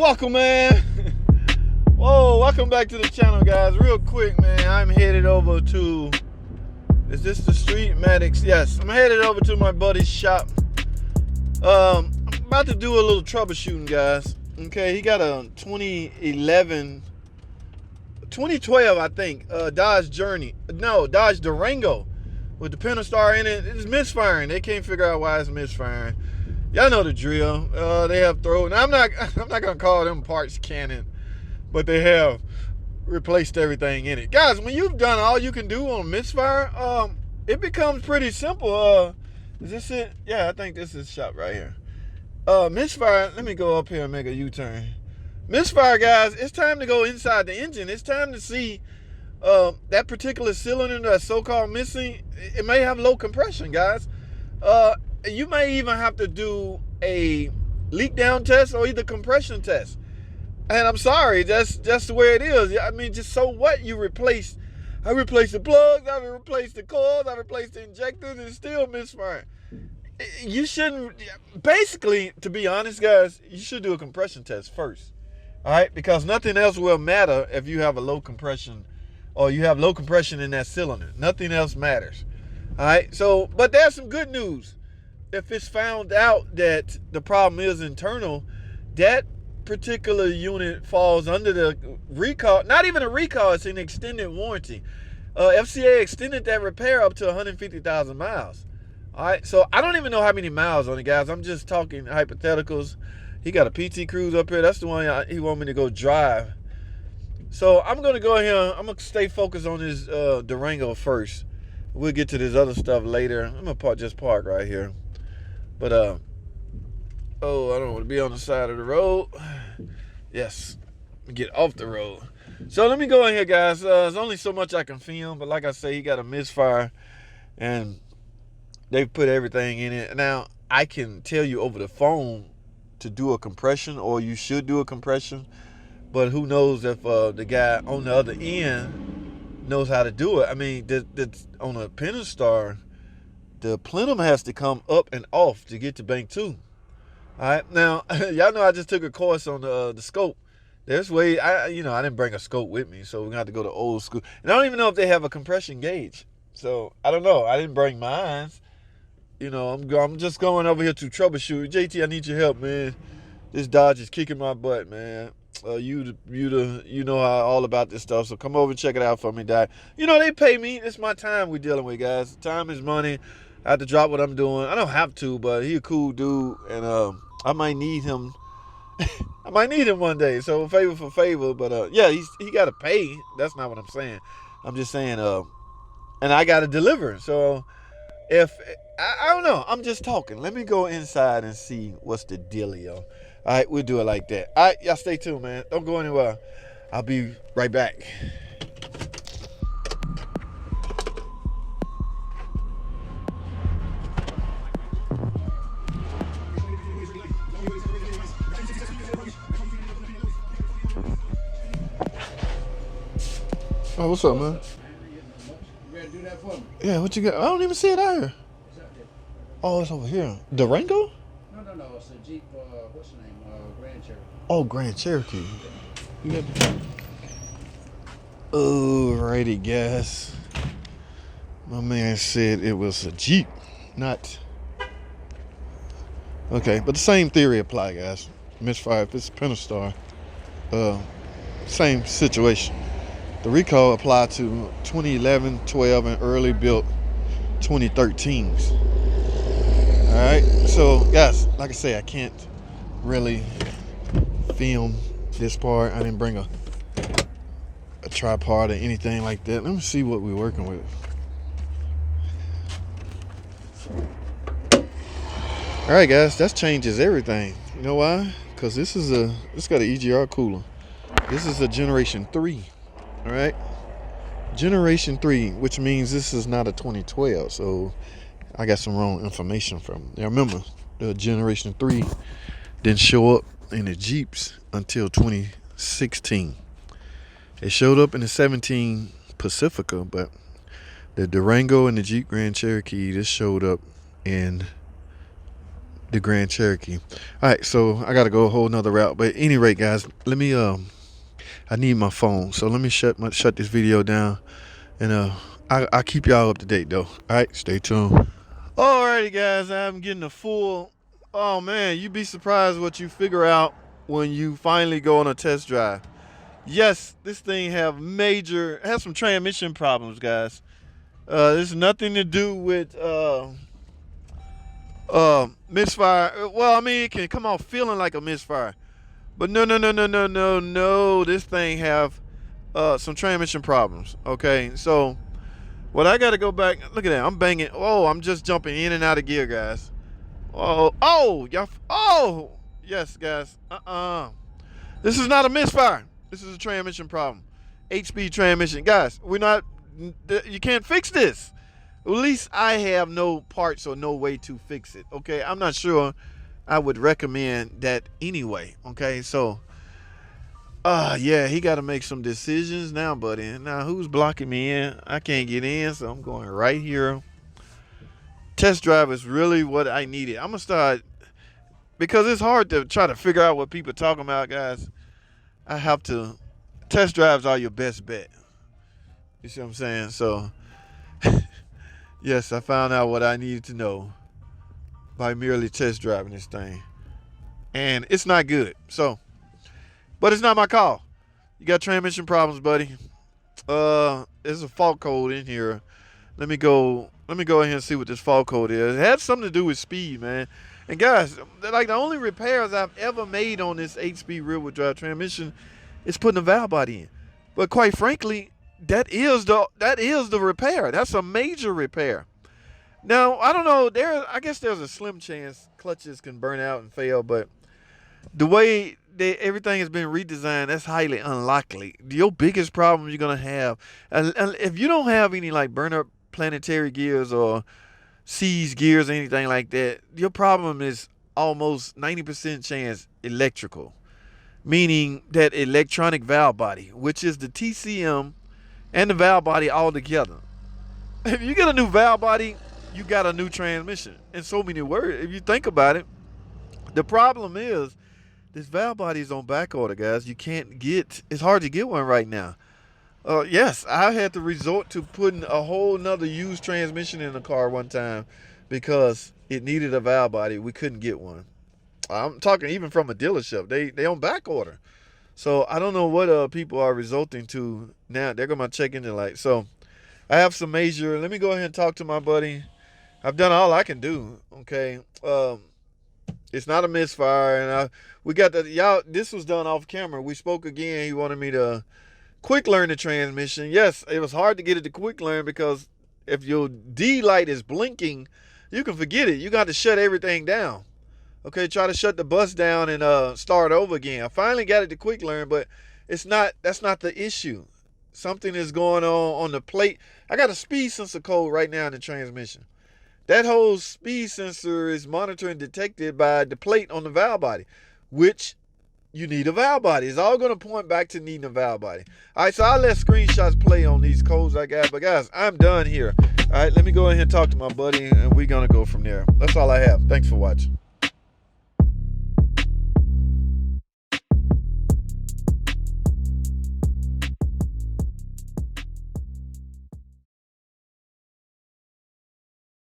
Welcome, man. Whoa, welcome back to the channel, guys. Real quick, man, I'm headed over to, is this the street? Maddox? Yes, I'm headed over to my buddy's shop. I'm about to do a little troubleshooting, guys. Okay, he got a 2012, I think, Dodge Durango with the Pentastar in it. It's misfiring. They can't figure out why it's misfiring. Y'all know the drill. They have thrown. I'm not gonna call them parts cannon, but they have replaced everything in it. Guys, when you've done all you can do on misfire, it becomes pretty simple. Is this it? Yeah, I think this is shop right here. Misfire. Let me go up here and make a U-turn. Misfire, guys. It's time to go inside the engine. It's time to see that particular cylinder that's so-called missing. It may have low compression, guys. You may even have to do a leak down test or either compression test. And I'm sorry, that's the way it is. I mean, just so what? I replaced the plugs, I replaced the coils, I replaced the injectors, and it's still misfiring. You shouldn't, basically, to be honest, guys, you should do a compression test first. All right, because nothing else will matter if you have a low compression or you have low compression in that cylinder. Nothing else matters. All right, so, but there's some good news. If it's found out that the problem is internal, that particular unit falls under the recall. Not even a recall, it's an extended warranty. FCA extended that repair up to 150,000 miles. All right, so I don't even know how many miles on it, guys. I'm just talking hypotheticals. He got a PT Cruise up here. That's the one he want me to go drive. So I'm going to go here. I'm going to stay focused on this Durango first. We'll get to this other stuff later. I'm going to just park right here. But, oh, I don't want to be on the side of the road. Yes, get off the road. So let me go in here, guys. There's only so much I can film, but like I say, he got a misfire, and they've put everything in it. Now, I can tell you over the phone to do a compression, or you should do a compression, but who knows if the guy on the other end knows how to do it. I mean, on a Pentastar, the plenum has to come up and off to get to bank 2. All right, now y'all know I just took a course on the scope. There's way I didn't bring a scope with me, so we're gonna have to go to old school. And I don't even know if they have a compression gauge, so I don't know. I didn't bring mine. You know, I'm just going over here to troubleshoot. JT, I need your help, man. This Dodge is kicking my butt, man. You know all about this stuff, so come over and check it out for me, Dad. You know, they pay me. It's my time we're dealing with, guys. Time is money. I have to drop what I'm doing. I don't have to, but he a cool dude, and I might need him. I might need him one day. So favor for favor, but yeah, he got to pay. That's not what I'm saying. I'm just saying, and I got to deliver. So if I don't know, I'm just talking. Let me go inside and see what's the dealio. All right, we'll do it like that. All right, y'all stay tuned, man. Don't go anywhere. I'll be right back. Oh, what's up, man? You gotta do that for me. Yeah, what you got? I don't even see it out here. Oh, it's over here. Durango? No. It's a Jeep. What's the name? Grand Cherokee. Oh, Grand Cherokee. You got the... Alrighty, guys. My man said it was a Jeep, not... Okay, but the same theory apply, guys. Misfire, if it's Pentastar, same situation. The recall applied to 2011, 12, and early built 2013s. All right, so guys, like I say, I can't really film this part. I didn't bring a tripod or anything like that. Let me see what we're working with. All right, guys, that changes everything. You know why? Because this got an EGR cooler. This is a Generation 3. All right, Generation 3, which means this is not a 2012. So I got some wrong information from. Now remember, the Generation 3 didn't show up in the Jeeps until 2016. It showed up in the 17 Pacifica, but the Durango and the Jeep Grand Cherokee, this showed up in the Grand Cherokee. All right, so I gotta go a whole nother route. But at any rate, guys, let me I need my phone, so let me shut this video down, and I'll keep y'all up to date though. All right, stay tuned. Alrighty, guys, I'm getting a full. Oh man, you'd be surprised what you figure out when you finally go on a test drive. Yes, this thing has some transmission problems, guys. There's nothing to do with misfire. Well, I mean, it can come off feeling like a misfire, but no. This thing have some transmission problems. Okay, so what I got to go back. Look at that. I'm banging. Oh, I'm just jumping in and out of gear, guys. Y'all. Oh, yes, guys. This is not a misfire. This is a transmission problem. 8-speed transmission, guys. You can't fix this. At least I have no parts or no way to fix it. Okay, I'm not sure I would recommend that anyway. Okay, so yeah, he got to make some decisions now, buddy. Now who's blocking me in? I can't get in, so I'm going right here. Test drive is really what I needed. I'm gonna start, because it's hard to try to figure out what people are talking about, guys. I have to. Test drives are your best bet. You see what I'm saying? So yes, I found out what I needed to know by merely test driving this thing, and it's not good. So, but it's not my call. You got transmission problems, buddy. There's a fault code in here. Let me go ahead and see what this fault code is. It had something to do with speed, man. And guys, like the only repairs I've ever made on this 8-speed rear-wheel drive transmission is putting a valve body in. But quite frankly, that is the repair. That's a major repair. Now, I don't know. I guess there's a slim chance clutches can burn out and fail, but the way everything has been redesigned, that's highly unlikely. Your biggest problem you're gonna have, and if you don't have any like burn-up planetary gears or C's gears or anything like that, your problem is almost 90% chance electrical, meaning that electronic valve body, which is the TCM and the valve body all together. If you get a new valve body, you got a new transmission. In so many words, if you think about it, the problem is this valve body is on back order, guys. It's hard to get one right now. Yes, I had to resort to putting a whole nother used transmission in the car one time because it needed a valve body. We couldn't get one. I'm talking even from a dealership. They on back order. So I don't know what people are resulting to now. They're going to check engine light. So I have some major. Let me go ahead and talk to my buddy. I've done all I can do. Okay. It's not a misfire, and we got that. Y'all, this was done off camera. We spoke again. He wanted me to quick learn the transmission. Yes, it was hard to get it to quick learn because if your D light is blinking, you can forget it. You got to shut everything down. Okay, try to shut the bus down and start over again. I finally got it to quick learn, but that's not the issue. Something is going on the plate. I got a speed sensor code right now in the transmission. That whole speed sensor is monitored and detected by the plate on the valve body, which you need a valve body. It's all going to point back to needing a valve body. All right, so I'll let screenshots play on these codes I got. But guys, I'm done here. All right, let me go ahead and talk to my buddy, and we're going to go from there. That's all I have. Thanks for watching.